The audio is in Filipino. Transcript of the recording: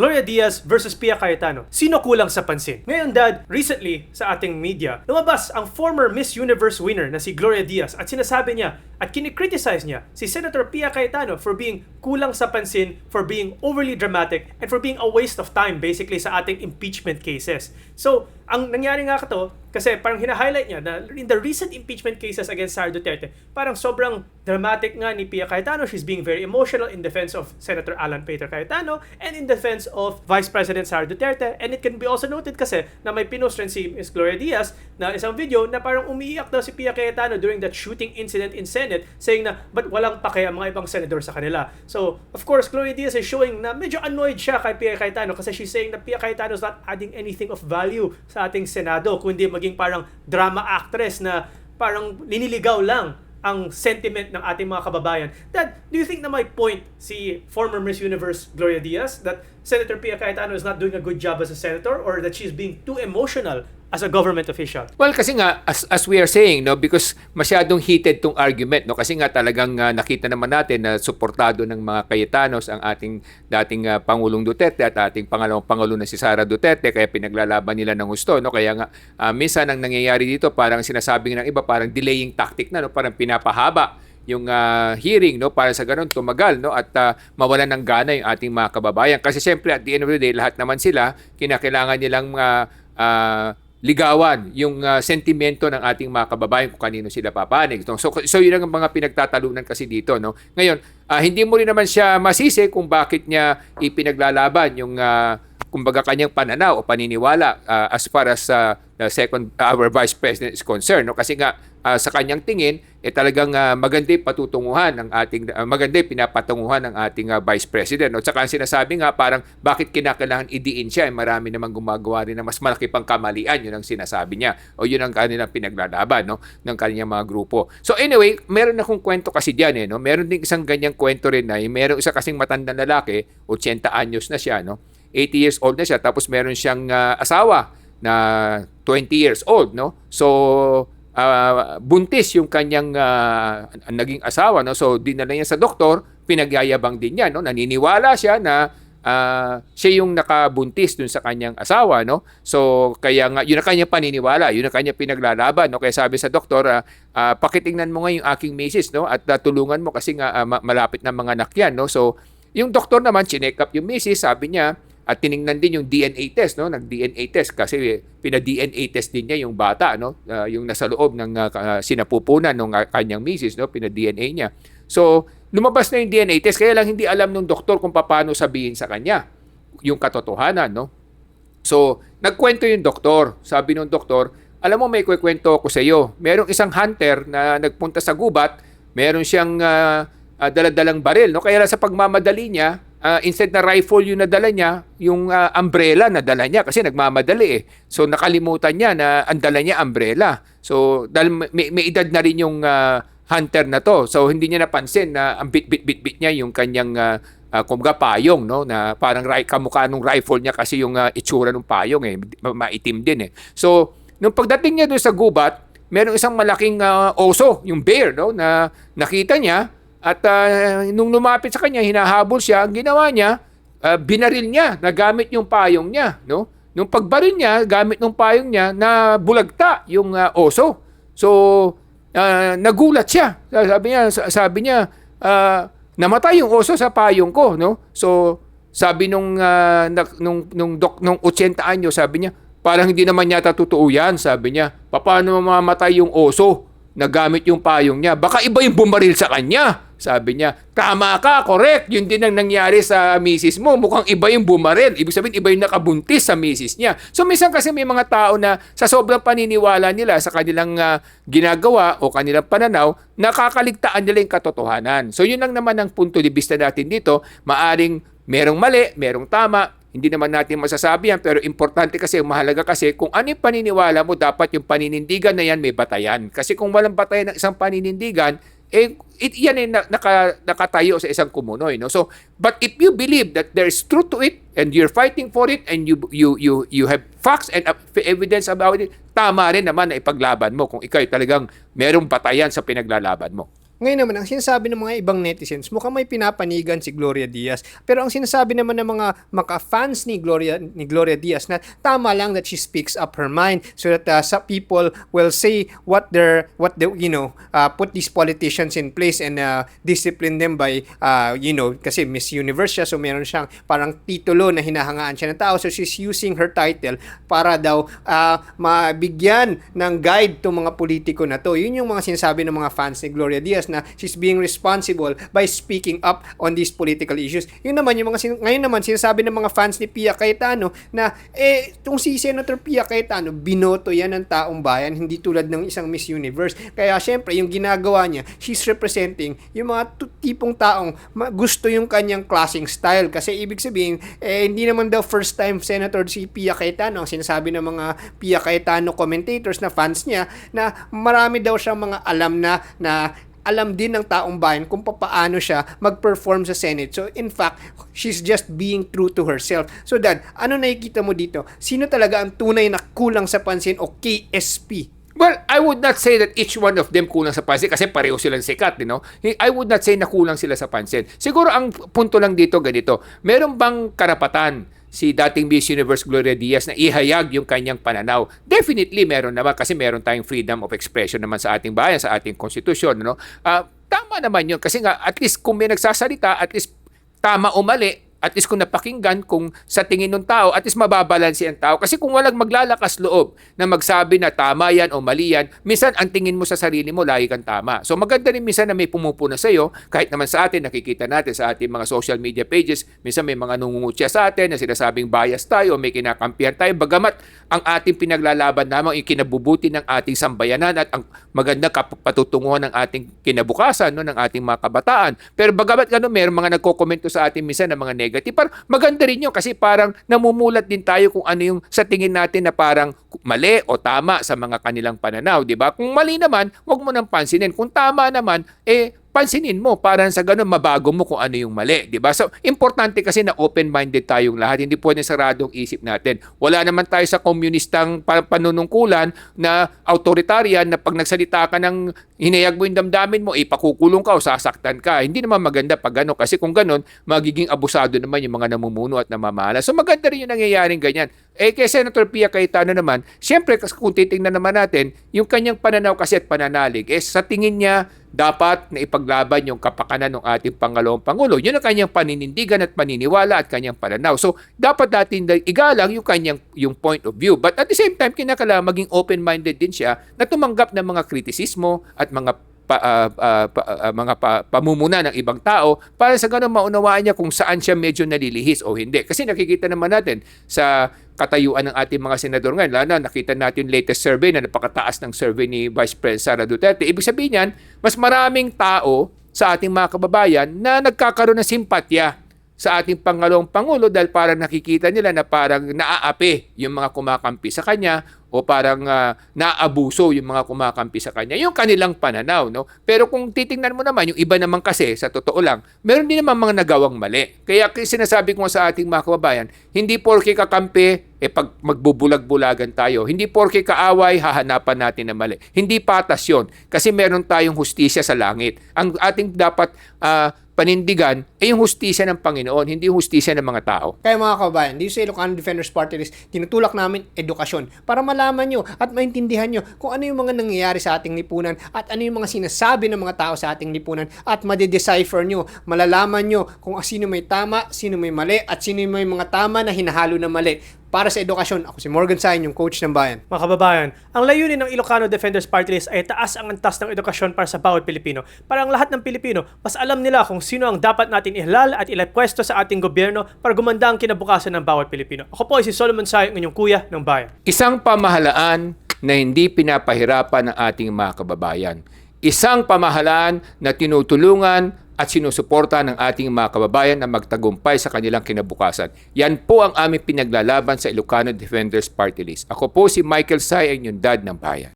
Gloria Diaz versus Pia Cayetano. Sino kulang sa pansin? Ngayon, Dad, recently sa ating media, lumabas ang former Miss Universe winner na si Gloria Diaz at sinasabi niya at kinikriticize niya si Senator Pia Cayetano for being kulang sa pansin, for being overly dramatic, and for being a waste of time basically sa ating impeachment cases. So, ang nangyari nga to, kasi parang hina-highlight niya na in the recent impeachment cases against Sara Duterte, parang sobrang dramatic nga ni Pia Cayetano. She's being very emotional in defense of Senator Alan Peter Cayetano and in defense of Vice President Sara Duterte. And it can be also noted kasi na may pinost rin si Ms. Gloria Diaz na isang video na parang umiiyak daw si Pia Cayetano during that shooting incident in Senate, saying na ba't walang pake ang mga ibang senador sa kanila. So, of course, Gloria Diaz is showing na medyo annoyed siya kay Pia Cayetano kasi she's saying na Pia Cayetano is not adding anything of value sa ating Senado, kundi maging parang drama actress na parang liniligaw lang ang sentiment ng ating mga kababayan. Dad, do you think na may point si former Miss Universe Gloria Diaz that Senator Pia Cayetano is not doing a good job as a senator, or that she's being too emotional as a government official? Well, kasi nga, as we are saying, no, because masyadong heated tong argument, no, kasi nga talagang nakita naman natin na suportado ng mga Cayetanos ang ating dating Pangulong Duterte at ating pangalawang Pangulo na si Sara Duterte, kaya pinaglalaban nila ng gusto, no? Kaya nga, minsan ang nangyayari dito, parang sinasabing ng iba, parang delaying tactic na, no? Parang pinapahaba yung hearing, no, para sa ganun tumagal, no, at mawalan ng gana yung ating mga kababayan, kasi siyempre at the end of the day lahat naman sila kinakailangan nilang ligawan yung sentimento ng ating mga kababayan kung kanino sila papanig. So yun ang mga pinagtatalunan kasi dito, no. Ngayon, hindi mo rin naman siya masisi kung bakit niya ipinaglalaban yung kumbaga kanyang pananaw o paniniwala as far as our Vice President is concerned, no? Kasi nga sa kanyang tingin talagang maganda patutunguhan ng ating maganda pinapatunguhan ng ating Vice President, no? At saka ang sinasabi nga parang bakit kinakailangan idiin siya, marami namang gumagawa rin na mas malaki pang kamalian, yun ang sinasabi niya o yun ang kanilang pinaglalaban, no, ng kanyang mga grupo. So anyway, meron akong kwento kasi diyan, no? Meron ding isang ganyang kwento rin na meron isa kasing matandang lalaki, 80 anyos na siya, no? 80 years old na siya, tapos meron siyang asawa na 20 years old, no? So buntis yung kanyang naging asawa, no? So dinala niya sa doktor, pinagyayabang din niya, no? Naniniwala siya na siya yung nakabuntis dun sa kanyang asawa, no? So kaya nga yun ang kanyang paniniwala, yun ang kanyang pinaglalaban, no? Kaya sabi sa doktor, pakitingnan mo nga yung aking misis, no? At tulungan mo kasi nga malapit na mga anak yan, no? So yung doktor naman chineck up yung misis, sabi niya, at tiningnan din yung DNA test, no? Nag-DNA test kasi pina-DNA test din niya yung bata, no? Yung nasa loob ng sinapupunan ng kanyang misis, no? Pina-DNA niya. So, lumabas na yung DNA test, kaya lang hindi alam ng doktor kung paano sabihin sa kanya yung katotohanan, no? So, nagkwento yung doktor. Sabi ng doktor, alam mo, may kwento ako sa iyo. Merong isang hunter na nagpunta sa gubat, meron siyang daladalang baril, no? Kaya lang sa pagmamadali niya, instead na rifle yung nadala niya, yung umbrella nadala niya kasi nagmamadali eh. So nakalimutan niya na ang dala niya umbrella. So dahil may edad na rin yung hunter na to. So hindi niya napansin na ang bit niya yung kanyang kumbaga payong, no, na parang kamukha nung rifle niya kasi yung itsura ng payong eh, maitim din eh. So nung pagdating niya doon sa gubat, merong isang malaking oso, yung bear, no, na nakita niya. At nung lumapit sa kanya, hinahabol siya, ang ginawa niya, binaril niya, nagamit yung payong niya, no? Nung pagbaril niya, gamit ng payong niya, na bulagta yung oso. So, nagulat siya. Sabi niya, namatay yung oso sa payong ko, no? So, sabi nung 80 anyo, sabi niya, parang hindi naman yata totoo yan, sabi niya. Paano mamamatay yung oso? Nagamit yung payong niya. Baka iba yung bumaril sa kanya. Sabi niya, tama ka, correct. Yun din ang nangyari sa misis mo. Mukhang iba yung bumaril. Ibig sabihin, iba yung nakabuntis sa misis niya. So, minsan kasi may mga tao na sa sobrang paniniwala nila sa kanilang ginagawa o kanilang pananaw, nakakaligtaan nila yung katotohanan. So, yun lang naman ang punto de vista natin dito. Maaring merong mali, merong tama. Hindi naman natin masasabi yan, pero importante kasi, mahalaga kasi, kung ano yung paniniwala mo, dapat yung paninindigan na yan may batayan. Kasi kung walang batayan ng isang paninindigan, yan ay nakatayo sa isang kumunoy, no? So, but if you believe that there is truth to it, and you're fighting for it, and you have facts and evidence about it, tama rin naman na ipaglaban mo kung ikaw talagang merong batayan sa pinaglalaban mo. Ngayon naman, ang sinasabi ng mga ibang netizens, mukhang may pinapanigan si Gloria Diaz. Pero ang sinasabi naman ng mga fans ni Gloria Diaz na tama lang that she speaks up her mind so that some people will say put these politicians in place and discipline them by kasi Miss Universe siya, so meron siyang parang titulo na hinahangaan siya ng tao, so she's using her title para daw mabigyan ng guide to mga politiko na to. Yun yung mga sinasabi ng mga fans ni Gloria Diaz na she's being responsible by speaking up on these political issues. Yun naman yung ngayon naman sinasabi ng mga fans ni Pia Cayetano na itong si Senator Pia Cayetano, binoto yan ng taong bayan, hindi tulad ng isang Miss Universe. Kaya syempre yung ginagawa niya, she's representing yung mga tipong taong gusto yung kanyang klaseng style, kasi ibig sabihin hindi naman daw first time Senator si Pia Cayetano. Ang sinasabi ng mga Pia Cayetano commentators na fans niya na marami daw siyang mga alam din ng taong bayan kung paano siya mag-perform sa Senate. So, in fact, she's just being true to herself. So, Dad, ano nakikita mo dito? Sino talaga ang tunay na kulang sa pansin o KSP? Well, I would not say that each one of them kulang sa pansin kasi pareho silang sikat, I would not say na kulang sila sa pansin. Siguro ang punto lang dito ganito, meron bang karapatan si dating Miss Universe Gloria Diaz na ihayag yung kanyang pananaw? Definitely meron naman kasi meron tayong freedom of expression naman sa ating bayan, sa ating konstitusyon. Tama naman yun kasi nga at least kung may nagsasalita, at least tama o mali, at least kung napakinggan, kung sa tingin ng tao, at least mababalansi ang tao. Kasi kung walang maglalakas loob na magsabi na tama yan o mali yan, minsan ang tingin mo sa sarili mo, lagi kang tama. So maganda rin minsan na may pumupuna sa iyo, kahit naman sa atin, nakikita natin sa ating mga social media pages, minsan may mga nungungutya sa atin na sinasabing bias tayo, may kinakampihan tayo, bagamat ang ating pinaglalaban naman yung kinabubuti ng ating sambayanan at ang maganda patutunguhan ng ating kinabukasan, ng ating mga kabataan. Pero bagamat gano'n, may mga nagko-komento sa atin minsan ng mga negative. Parang maganda rin yun kasi parang namumulat din tayo kung ano yung sa tingin natin na parang mali o tama sa mga kanilang pananaw, di ba? Kung mali naman, wag mo nang pansinin. Kung tama naman, pansinin mo para sa ganun mabago mo kung ano yung mali, di ba? So, importante kasi na open-minded tayong lahat. Hindi pwedeng saradong isip natin. Wala naman tayo sa komunistang panunungkulan na authoritarian na pag nagsalita ka ng hinayag mo yung damdamin mo, ipakukulong ka o sasaktan ka. Hindi naman maganda pag gano'n kasi kung gano'n, magiging abusado naman yung mga namumuno at namamahala. So, maganda rin yung nangyayaring ganyan. Kay Senator Pia Cayetano naman, siyempre kung titingnan naman natin, yung kanyang pananaw kasi at pananalig, sa tingin niya, dapat na ipaglaban yung kapakanan ng ating Pangalawang Pangulo. Yun ang kanyang paninindigan at paniniwala at kanyang pananaw. So, dapat natin igalang yung point of view. But at the same time, kinakailangan maging open-minded din siya na tumanggap ng mga kritisismo at mga pamumuna ng ibang tao para sa ganun maunawaan niya kung saan siya medyo nalilihis o hindi. Kasi nakikita naman natin sa katayuan ng ating mga senador ngayon, lalo na nakita natin yung latest survey na napakataas ng survey ni Vice President Sara Duterte. Ibig sabihin yan, mas maraming tao sa ating mga kababayan na nagkakaroon ng simpatya sa ating Pangalawang Pangulo dahil parang nakikita nila na parang naaapi yung mga kumakampi sa kanya o parang naabuso yung mga kumakampi sa kanya. Yung kanilang pananaw, Pero kung titingnan mo naman, yung iba naman kasi, sa totoo lang, meron din naman mga nagawang mali. Kaya sinasabi ko sa ating mga kababayan, hindi porke kakampi, pag magbubulag-bulagan tayo. Hindi porke kaaway, hahanapan natin na mali. Hindi patas yun. Kasi meron tayong hustisya sa langit. Ang ating dapat panindigan ay yung hustisya ng Panginoon, hindi yung hustisya ng mga tao. Kaya mga kababayan, dito sa Ilocano Defenders Party List, tinutulak namin edukasyon para malaman nyo at maintindihan nyo kung ano yung mga nangyayari sa ating lipunan at ano yung mga sinasabi ng mga tao sa ating lipunan at madidecipher nyo, malalaman nyo kung sino may tama, sino may mali at sino may mga tama na hinahalo na mali. Para sa edukasyon, ako si Morgan Sain, yung coach ng bayan. Mga kababayan, ang layunin ng Ilocano Defenders Party List ay taas ang antas ng edukasyon para sa bawat Pilipino. Para ang lahat ng Pilipino, mas alam nila kung sino ang dapat natin ihalal at ilapwesto sa ating gobyerno para gumanda ang kinabukasan ng bawat Pilipino. Ako po ay si Solomon Sayo, ang inyong kuya ng bayan. Isang pamahalaan na hindi pinapahirapan ng ating mga kababayan. Isang pamahalaan na tinutulungan at sinusuporta ng ating mga kababayan na magtagumpay sa kanilang kinabukasan. Yan po ang aming pinaglalaban sa Ilocano Defenders Party List. Ako po si Michael Say, ang inyong dad ng bayan.